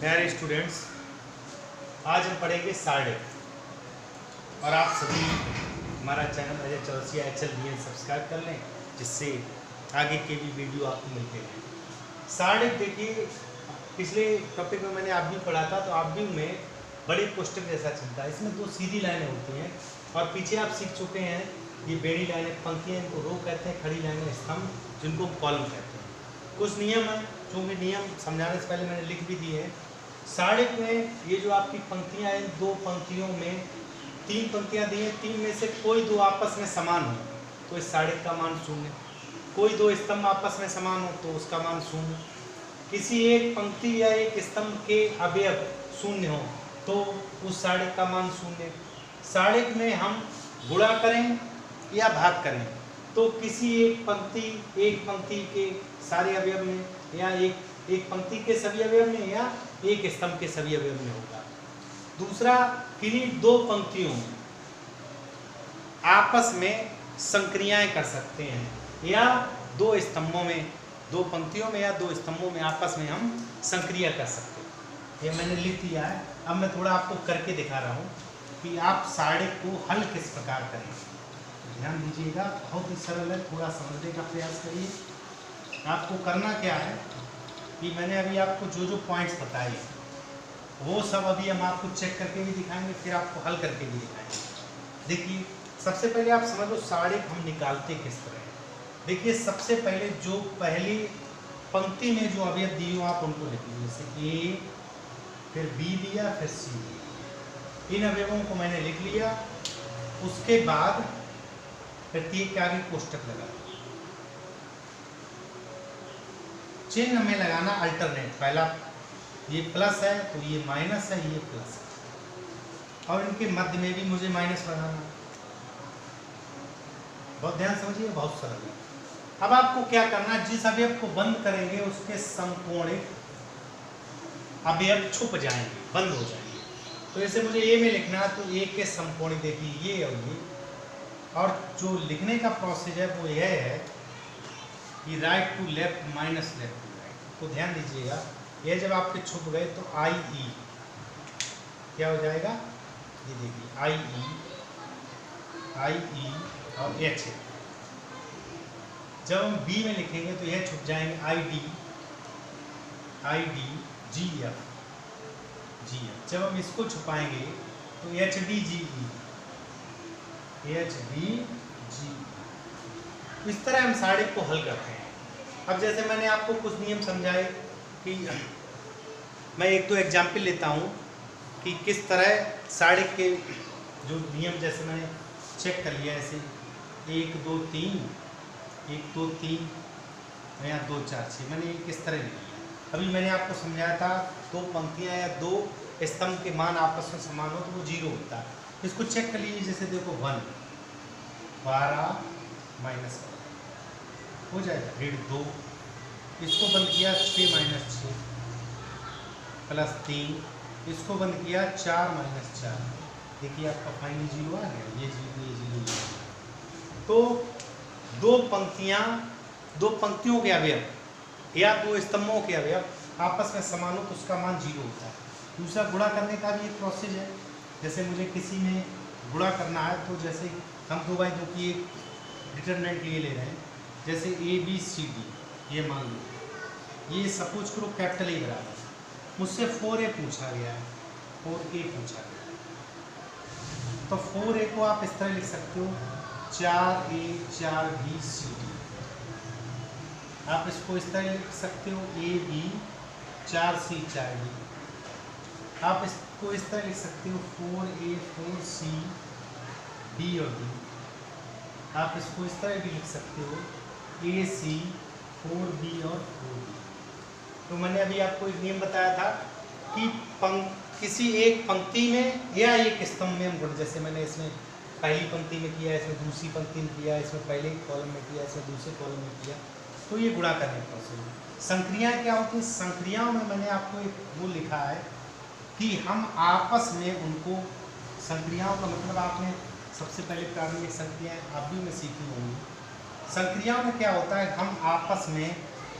प्यारे स्टूडेंट्स, आज हम पढ़ेंगे सार्डिक और आप सभी हमारा channel Ajay Chaurasia HLBN subscribe कर लें, जिससे आगे के भी वीडियो आपको मिलते रहें। सार्डिक देखिए, पिछले टॉपिक में मैंने आप भी पढ़ा था, तो आप भी में बड़े कोष्टक जैसा चलता है। इसमें दो सीधी लाइनें होती हैं और पीछे आप सीख चुके हैं ये बेड़ी लाइनें, पंक्तियाँ, इनको रो कहते हैं, खड़ी लाइनें स्तंभ, जिनको हम कॉलम कहते हैं। कुछ नियम हैं, चूँकि नियम समझाने से पहले मैंने लिख भी दिए हैं। सार्डिक में ये जो आपकी पंक्तियाँ हैं, दो पंक्तियों में तीन पंक्तियाँ दी हैं, तीन में से कोई दो आपस में समान हो तो इस सार्डिक का मान 0, कोई दो स्तंभ आपस में समान हो तो उसका मान 0, किसी एक पंक्ति या एक स्तंभ के अवयव 0 हो तो उस सार्डिक का मान 0। सार्डिक में हम गुणा करें या भाग करें तो किसी एक पंक्ति के सारे अवयव में, या एक पंक्ति के सभी अवयव में, या एक स्तंभ के सभी अवयव में होगा। दूसरा, किन्हीं दो पंक्तियों में आपस में संक्रियाएं कर सकते हैं, या दो स्तंभों में, दो पंक्तियों में या दो स्तंभों में आपस में हम संक्रिया कर सकते हैं। ये मैंने लिख दिया है। अब मैं थोड़ा आपको करके दिखा रहा हूँ कि आप सार्डिक को हल किस प्रकार करें। ध्यान दीजिएगा, बहुत ही सरल है, थोड़ा समझने का प्रयास करिए। आपको करना क्या है कि मैंने अभी आपको जो जो पॉइंट्स बताए वो सब अभी हम आपको चेक करके भी दिखाएंगे, फिर आपको हल करके भी दिखाएंगे। देखिए, सबसे पहले आप समझ लो सार्डिक हम निकालते किस तरह है। देखिए, सबसे पहले जो पहली पंक्ति में जो अवयव दिए हो आप उनको लिख लीजिए, जैसे ए, फिर बी दिया, फिर सी दिया। इन अवयवों को मैंने लिख लिया। उसके बाद फिर तीर के आगे कोष्टक लगा, चिन्ह में लगाना अल्टरनेट। पहला ये प्लस है तो ये माइनस है, ये प्लस है, और इनके मध्य में भी मुझे माइनस लगाना। बहुत ध्यान समझिए, बहुत सरल है। अब आपको क्या करना है, जिस अवयव को बंद करेंगे उसके समकोणिक अवयव छुप जाएंगे, बंद हो जाएंगे। तो जैसे मुझे ए में लिखना है तो ए के समकोणिक देखिए ये और ये, और जो लिखने का प्रोसेस है वो यह है कि right to left minus left to right. तो ध्यान दीजिएगा, ये जब आपके छुप गए तो आई ई क्या हो जाएगा, ये देखिए आई ई और एच है। जब हम बी में लिखेंगे तो यह छुप जाएंगे आई डी जी एफ। जब हम इसको छुपाएंगे तो एच डी जी ई। इस तरह हम सार्डिक को हल करते हैं। अब जैसे मैंने आपको कुछ नियम समझाए कि मैं एक दो एग्जाम्पल लेता हूँ कि किस तरह सार्डिक के जो नियम, जैसे मैंने चेक कर लिया, ऐसे 1 2 3 1 2 3 या 2 4 6, मैंने ये किस तरह लिखा। अभी मैंने आपको समझाया था दो पंक्तियाँ या दो स्तंभ के मान आपस में समान हो तो वो 0 होता है। इसको चेक कर लीजिए, जैसे देखो 1 12 माइनस हो जाएगा, फिर 2, इसको बंद किया 6 माइनस 6 प्लस 3, इसको बंद किया 4 माइनस 4। देखिए आपका फाइनल 0 आ गया, ये 0। तो दो पंक्तियों के अवयव या दो स्तंभों के अवयव आपस में समान हो तो उसका मान 0 होता है। दूसरा, गुणा करने का भी एक प्रोसेस है। जैसे मुझे किसी में गुणा करना है तो जैसे हम 2/2 की एक डिटरमिनेंट ले रहे हैं, जैसे ABCD, ये मान लो, ये सपोज करो कैपिटल ए बराबर, मुझसे 4A पूछा गया है, 4A पूछा गया है, तो 4A को आप इस तरह लिख सकते हो 4A 4BCD। आप इसको इस तरह लिख सकते हो AB 4C 4D। आप इसको इस तरह लिख सकते हो 4A 4C D और D। आप इसको इस तरह भी लिख सकते हो AC 4B और 4D। तो मैंने अभी आपको एक नियम बताया था कि किसी एक पंक्ति में या एक स्तंभ में हम गुण, जैसे मैंने इसमें पहली पंक्ति में किया, इसमें दूसरी पंक्ति में किया, इसमें पहले कॉलम में किया, इसमें दूसरे कॉलम में किया, तो ये गुणा करने का प्रोसेस है। संक्रियाएँ क्या होती हैं, संक्रियाओं में मैंने आपको एक वो लिखा है कि हम आपस में उनको, संक्रियाओं का मतलब आपने सबसे पहले प्रारंभिक संक्रियाएँ आप भी में सीखी होंगी। संक्रियाओं में क्या होता है, हम आपस में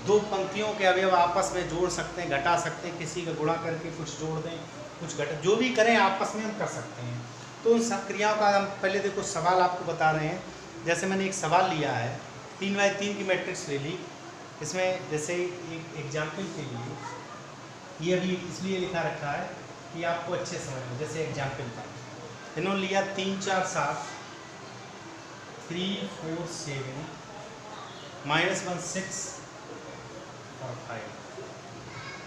दो पंक्तियों के अवयव आपस में जोड़ सकते हैं, घटा सकते हैं, किसी का गुणा करके कुछ जोड़ दें, कुछ घटा, जो भी करें आपस में हम कर सकते हैं। तो उन क्रियाओं का हम पहले देखो सवाल आपको बता रहे हैं। जैसे मैंने एक सवाल लिया है, 3x3 की मैट्रिक्स ले ली। इसमें जैसे एक एग्जाम्पल के लिए ये अभी इसलिए लिखा रखा है कि आपको अच्छे समझ में, जैसे एग्जाम्पल था, इन्होंने लिया 3 4 7 3 4 7 -1 6 और 5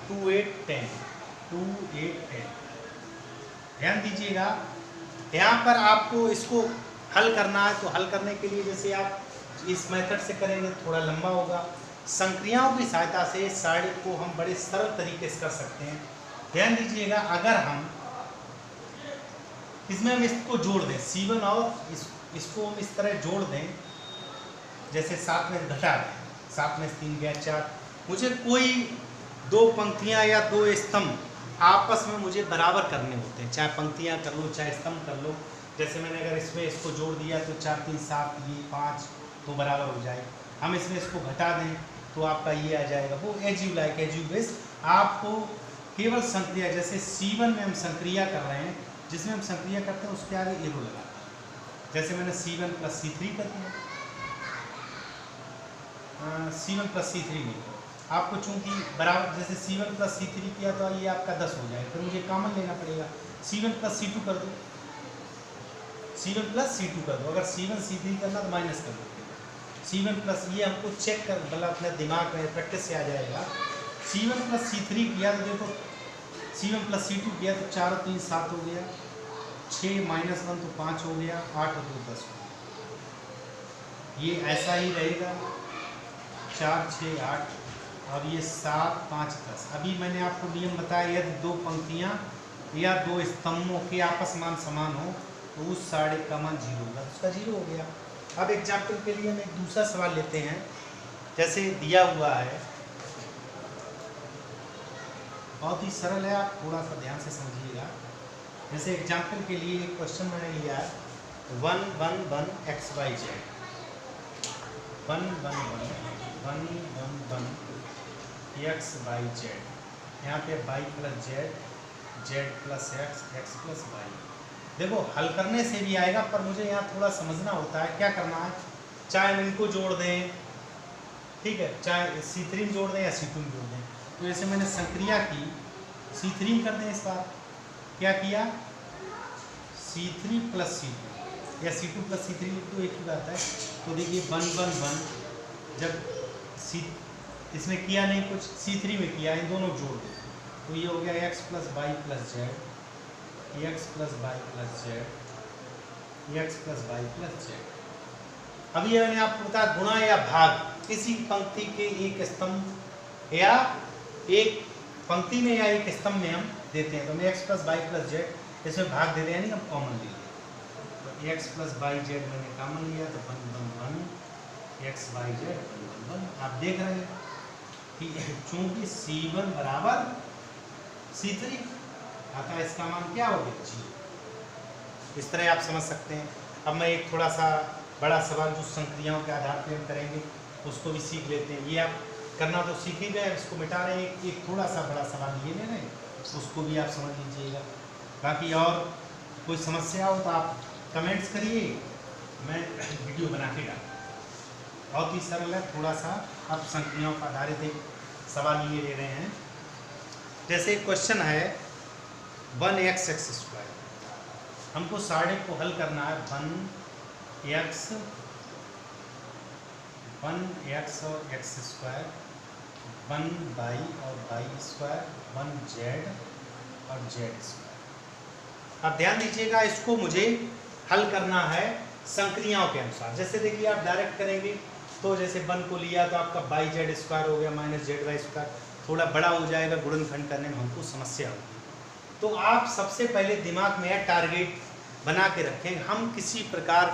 2 8 10 2 8 10। ध्यान दीजिएगा, यहाँ पर आपको इसको हल करना है। तो हल करने के लिए जैसे आप इस मेथड से करेंगे थोड़ा लंबा होगा। संक्रियाओं की सहायता से सारणी को हम बड़े सरल तरीके से कर सकते हैं। ध्यान दीजिएगा, अगर हम इसमें हम इसको जोड़ दें C1 और इसको हम इस तरह जोड़ दें, जैसे 7 में घटा दें, 7 में 3 गया 4। मुझे कोई दो पंक्तियां या दो स्तंभ आपस में मुझे बराबर करने होते हैं, चाहे पंक्तियां कर लो चाहे स्तंभ कर लो। जैसे मैंने अगर इसमें इसको जोड़ दिया तो 4 3 7 ये 5 तो बराबर हो जाए। हम इसमें इसको घटा दें तो आपका ये आ जाएगा। वो as you like as you wish. आपको केवल संक्रिया, जैसे C1 में हम संक्रिया कर रहे हैं, जिसमें हम संक्रिया करते हैं उसके आगे एरो लगाते हैं। जैसे मैंने C1 + C3 कर दिया, C1 + C3 नहीं, आपको चूंकि बराबर, जैसे C1 + C3 किया तो ये आपका 10 हो जाएगा। फिर मुझे कॉमन लेना पड़ेगा, C1 + C2 कर दो, C1 + C2 कर दो। अगर C1 C3 करना तो माइनस कर दो। C1 प्लस, ये हमको चेक कर, मतलब अपने दिमाग में प्रैक्टिस से आ जाएगा। C1 + C3 किया तो देखो, C1 + C2 किया तो 4 और 3 7 हो गया, 6 -1 तो 5 हो गया, 8 और 2 10 हो गया। ये ऐसा ही रहेगा, 4 6 8 और ये 7 5 10। अभी मैंने आपको नियम बताया, यदि दो पंक्तियाँ या दो स्तंभों के आपस मान समान हो तो उस सारणी का मान 0 होगा, उसका 0 हो गया। अब एग्जाम्पल के लिए हम एक दूसरा सवाल लेते हैं। जैसे दिया हुआ है, बहुत ही सरल है, आप थोड़ा सा ध्यान से समझिएगा। जैसे एग्जाम्पल के लिए एक क्वेश्चन मैंने लिया है, 1 1 1 XYZ, 1 1 1 1 1 1 XYZ। यहाँ पे y + z, z + x, x + y। देखो हल करने से भी आएगा, पर मुझे यहाँ थोड़ा समझना होता है क्या करना है। चाहे हम इनको जोड़ दें, ठीक है, चाहे C3 में जोड़ दें या C2 में जोड़ दें। तो जैसे मैंने संक्रिया की, C3 में कर दें। इस बार क्या किया, C3 + C2 या C2 + C3 तो एक ही बात है। तो देखिए 1 1 1, जब इसमें किया नहीं कुछ, C3 में किया, इन दोनों जोड़ दो तो ये हो गया x + y + z, x + y + z, x + y + z। अब ये मैंने आपको बताया, गुणा या भाग किसी पंक्ति के एक स्तंभ या एक पंक्ति में या एक स्तंभ में हम देते हैं। तो मैं x + y + z, इसमें भाग दे दें, यानी हम कॉमन ले लें। तो x + y z मैंने कॉमन लिया तो 1 1 1 x y z 1 1 1। आप देख रहे हैं कि चूंकि C1 = C3, अतः इसका मान क्या हो गया, 0। इस तरह आप समझ सकते हैं। अब मैं एक थोड़ा सा बड़ा सवाल जो संक्रियाओं के आधार पर हम करेंगे उसको भी सीख लेते हैं। ये आप करना तो सीख ही गए, इसको मिटा रहे हैं। एक थोड़ा सा बड़ा सवाल ये ले रहे हैं, उसको भी आप समझ लीजिएगा। बाकी और कोई समस्या हो तो आप कमेंट्स करिए, मैं वीडियो बना के डालूँ। बहुत ही सरल है, थोड़ा सा आप संक्रियाओं पर आधारित एक सवाल ये ले रहे हैं। जैसे क्वेश्चन है 1x(x²), हमको सारणी को हल करना है। 1x और x², 1y और y², 1z और z²। अब ध्यान दीजिएगा, इसको मुझे हल करना है संक्रियाओं के अनुसार। जैसे देखिए आप डायरेक्ट करेंगे तो जैसे 1 को लिया तो आपका yz² हो गया -zy², थोड़ा बड़ा हो जाएगा, गुणनखंड करने में हमको समस्या होगी। तो आप सबसे पहले दिमाग में टारगेट बना के रखें, हम किसी प्रकार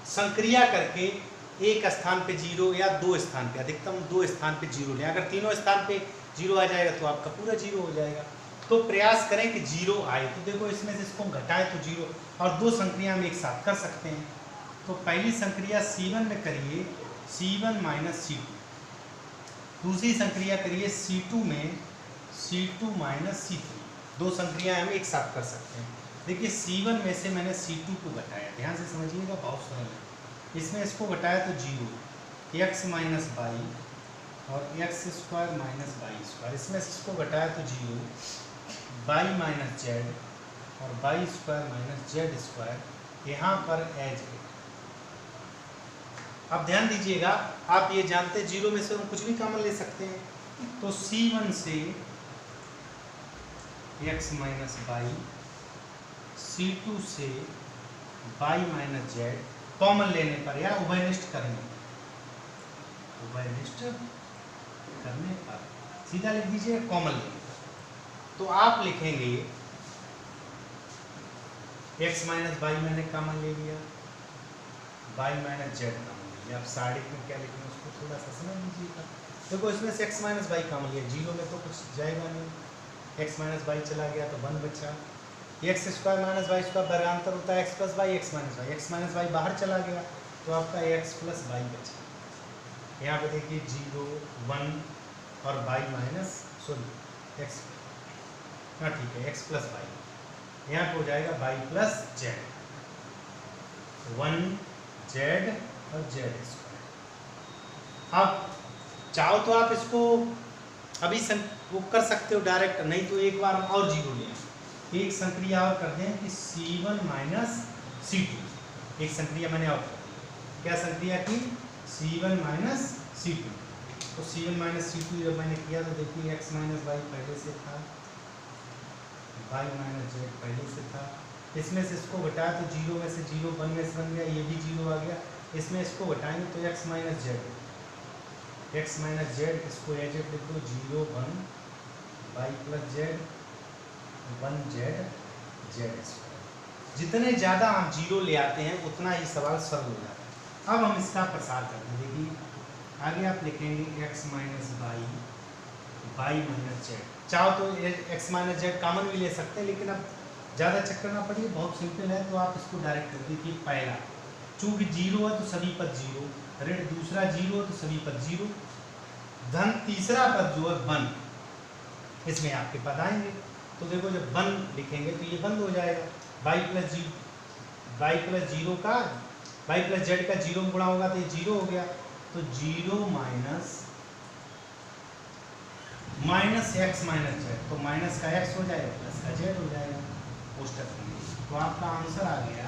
संक्रिया करके एक स्थान पे 0 या 2 स्थान पे, अधिकतम 2 स्थान पे 0 लें। अगर तीनों स्थान पे 0 आ जाएगा तो आपका पूरा 0 हो जाएगा। तो प्रयास करें कि 0 आए। तो देखो इसमें से इसको घटाएं तो 0, और 2 संक्रिया हम एक साथ कर सकते हैं। तो पहली संक्रिया C1 में करिए, C1 - C2, दूसरी संक्रिया करिए C2 में C2 माइनस C3, दो संक्रियाएं हम एक साथ कर सकते हैं। देखिए C1 में से मैंने C2 को घटाया, ध्यान से समझिएगा, बहुत सरल है। इसमें इसको घटाया तो 0, x माइनस वाई और x square minus y square, इसमें से इसको घटाया तो 0, वाई माइनस जेड और y square minus z square, यहाँ पर एज है। अब ध्यान दीजिएगा, आप ये जानते हैं 0 में से हम कुछ भी कॉमन ले सकते हैं, तो C1 से x माइनस वाई, C2 से y माइनस जेड कॉमन लेने पर या उभयनिष्ठ करने पर सीधा लिख दीजिए कॉमन लेने पर। तो आप लिखेंगे x माइनस वाई मैंने कॉमन ले लिया, y माइनस जेड कॉमन ले लिया। अब साइड में क्या लिखेंगे उसको थोड़ा सा समझ लीजिएगा। देखो इसमें से x माइनस वाई कॉमन लिया, 0 में तो कुछ जाएगा नहीं, x माइनस वाई चला गया तो 1 बचा। X square minus y square बराबर होता है x plus y, x minus y बाहर चला गया तो आपका x प्लस वाई बचा। यहाँ पे देखिए 0, 1 और y माइनस x, हाँ ठीक है, x प्लस वाई, यहाँ पे हो जाएगा y प्लस जेड, 1 जेड और जेड स्क्वायर। अब चाहो तो आप इसको अभी वो कर सकते हो डायरेक्ट, नहीं तो एक बार हम और 0 लें, एक संक्रिया और कर दें कि C1 माइनस C2, एक संक्रिया मैंने और कर दी। क्या संक्रिया की? C1 minus C2। तो C1 माइनस C2 जब मैंने किया तो देखिए x माइनस वाई पहले से था, y माइनस जेड पहले से था, इसमें से इसको घटाया तो 0 में से 0 1 में से बन गया, ये भी 0 आ गया, इसमें इसको घटाएंगे तो x minus Z, x minus Z, इसको एज लिख दो 0 1 y plus Z 1 Z Z square. जितने ज़्यादा हम 0 ले आते हैं उतना ही सवाल सरल हो जाता है। अब हम इसका प्रसार करते हैं, देखिए आगे आप लिखेंगे x minus y minus z. चाहो तो x माइनस जेड कॉमन भी ले सकते हैं, लेकिन अब ज़्यादा चक्कर ना पड़िए, बहुत सिंपल है, तो आप इसको डायरेक्ट कर दीजिए। पहला चूँकि 0 है तो सभी पद 0, ऋण दूसरा 0 है तो सभी पद 0, धन तीसरा पद जो है 1, इसमें आपके पद आएंगे। तो देखो जब 1 लिखेंगे तो ये बंद हो जाएगा, y प्लस 0 का y प्लस जेड का 0 में गुणा होगा तो ये 0 हो गया, तो 0 माइनस x माइनस जेड, तो माइनस का x हो जाएगा प्लस का जेड हो जाएगा कोष्टक में। तो आपका आंसर आ गया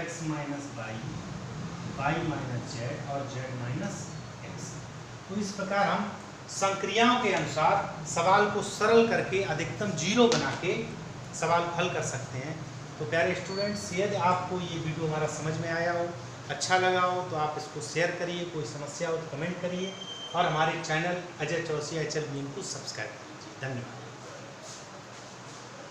x minus y minus z और जेड माइनस एक्स। तो इस प्रकार हम संक्रियाओं के अनुसार सवाल को सरल करके अधिकतम 0 बना के सवाल हल कर सकते हैं। तो प्यारे स्टूडेंट्स, यदि आपको ये वीडियो हमारा समझ में आया हो, अच्छा लगा हो, तो आप इसको शेयर करिए, कोई समस्या हो तो कमेंट करिए और हमारे चैनल अजय चौरसिया HLBM को सब्सक्राइब कीजिए। धन्यवाद।